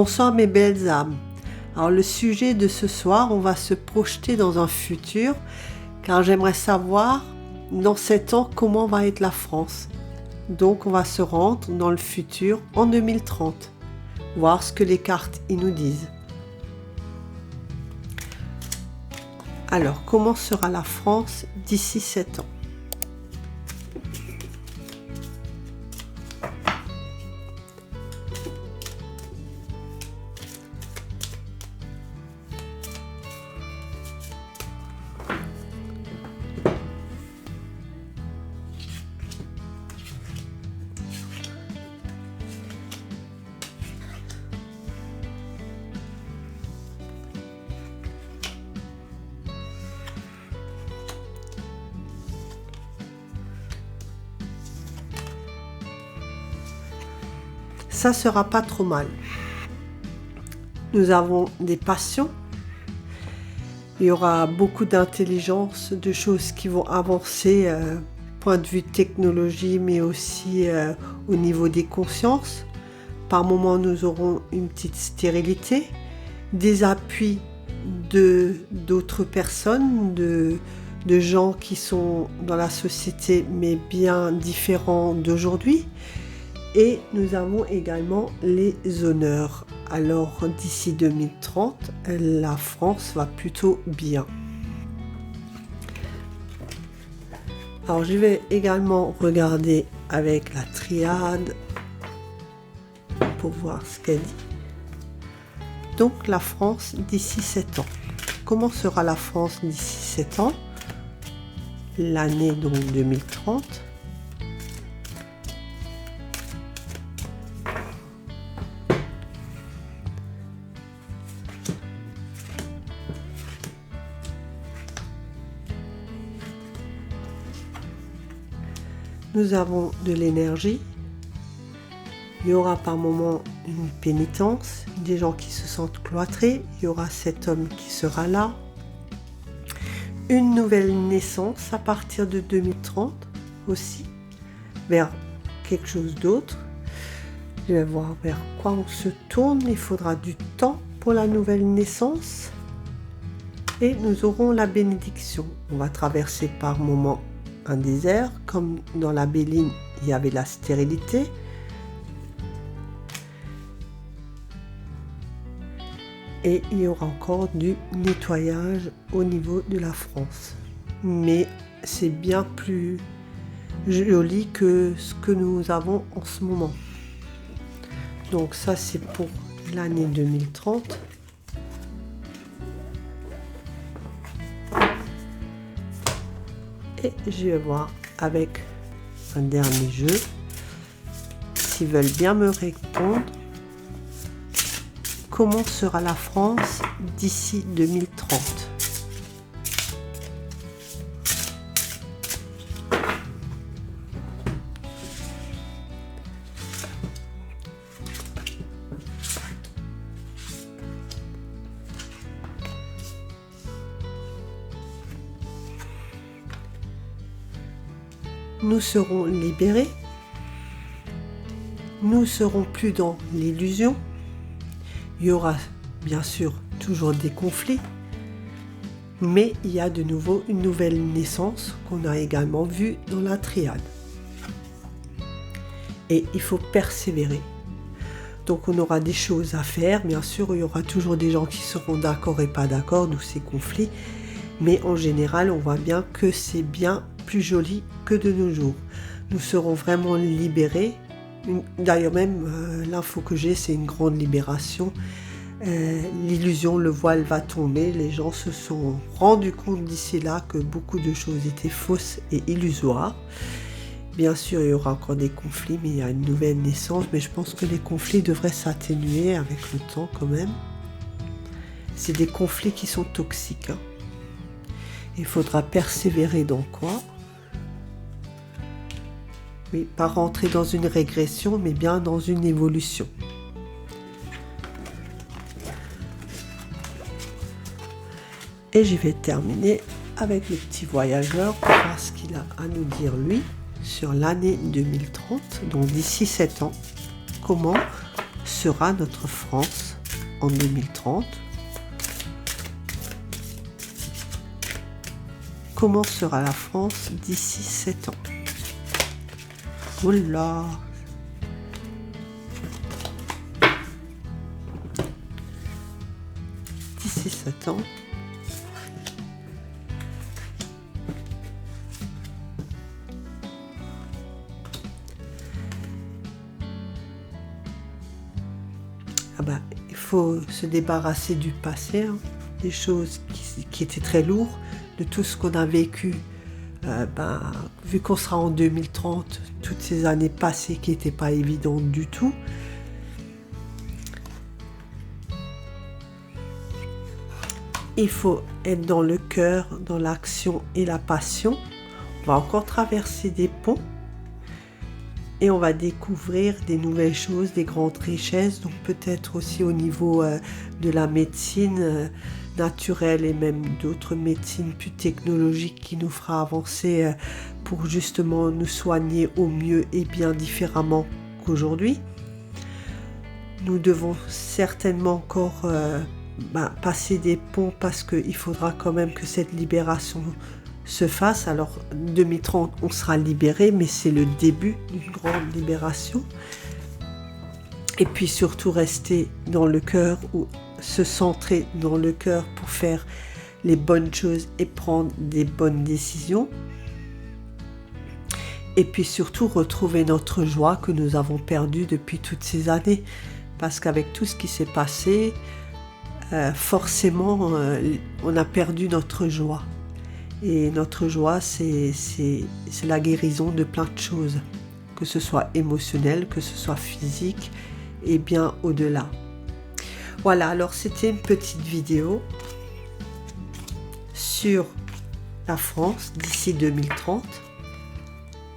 Bonsoir mes belles âmes. Alors le sujet de ce soir, on va se projeter dans un futur, car j'aimerais savoir dans 7 ans comment va être la France. Donc on va se rendre dans le futur en 2030, voir ce que les cartes y nous disent. Alors comment sera la France d'ici 7 ans ? Ça sera pas trop mal. Nous avons des passions. Il y aura beaucoup d'intelligence, de choses qui vont avancer, point de vue technologie, mais aussi au niveau des consciences. Par moments, nous aurons une petite stérilité, des appuis d'autres personnes, de gens qui sont dans la société, mais bien différents d'aujourd'hui. Et nous avons également les honneurs. Alors d'ici 2030, la France va plutôt bien. Alors je vais également regarder avec la triade pour voir ce qu'elle dit. Donc la France d'ici 7 ans. Comment sera la France d'ici 7 ans ? L'année donc 2030. Nous avons de l'énergie. Il y aura par moments une pénitence, des gens qui se sentent cloîtrés. Il y aura cet homme qui sera là. Une nouvelle naissance à partir de 2030 aussi, vers quelque chose d'autre. Je vais voir vers quoi on se tourne. Il faudra du temps pour la nouvelle naissance. Et nous aurons la bénédiction. On va traverser par moments un désert, comme dans la Béline, il y avait la stérilité. Et il y aura encore du nettoyage au niveau de la France. Mais c'est bien plus joli que ce que nous avons en ce moment. Donc ça, c'est pour l'année 2030. Et je vais voir avec un dernier jeu s'ils veulent bien me répondre. Comment sera la France d'ici 2030 ? Nous serons libérés. Nous serons plus dans l'illusion. Il y aura bien sûr toujours des conflits, mais il y a de nouveau une nouvelle naissance qu'on a également vue dans la triade. Et il faut persévérer. Donc on aura des choses à faire, bien sûr, il y aura toujours des gens qui seront d'accord et pas d'accord, d'où ces conflits, mais en général, on voit bien que c'est bien plus joli que de nos jours. Nous serons vraiment libérés. D'ailleurs même, l'info que j'ai, c'est une grande libération. L'illusion, le voile va tomber. Les gens se sont rendus compte d'ici là que beaucoup de choses étaient fausses et illusoires. Bien sûr, il y aura encore des conflits, mais il y a une nouvelle naissance. Mais je pense que les conflits devraient s'atténuer avec le temps quand même. C'est des conflits qui sont toxiques. Il faudra persévérer dans quoi ? Oui, pas rentrer dans une régression, mais bien dans une évolution. Et je vais terminer avec le petit voyageur pour voir ce qu'il a à nous dire lui sur l'année 2030, donc d'ici 7 ans, comment sera notre France en 2030? Comment sera la France d'ici 7 ans? Oula! D'ici 7 ans. Ah bah, il faut se débarrasser du passé, hein, des choses qui étaient très lourdes, de tout ce qu'on a vécu. Vu qu'on sera en 2030, toutes ces années passées qui n'étaient pas évidentes du tout. Il faut être dans le cœur, dans l'action et la passion. On va encore traverser des ponts et on va découvrir des nouvelles choses, des grandes richesses, donc peut-être aussi au niveau de la médecine naturelle et même d'autres médecines plus technologiques qui nous fera avancer pour justement nous soigner au mieux et bien différemment qu'aujourd'hui. Nous devons certainement encore passer des ponts parce qu'il faudra quand même que cette libération se fasse. Alors 2030 on sera libéré, mais c'est le début d'une grande libération. Et puis surtout rester dans le cœur, ou se centrer dans le cœur pour faire les bonnes choses et prendre des bonnes décisions. Et puis surtout retrouver notre joie que nous avons perdue depuis toutes ces années, parce qu'avec tout ce qui s'est passé, forcément on a perdu notre joie. Et notre joie, c'est la guérison de plein de choses, que ce soit émotionnel, que ce soit physique, et bien au-delà. Voilà, alors c'était une petite vidéo sur la France d'ici 2030.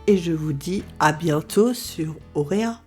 Et je vous dis à bientôt sur Auréa.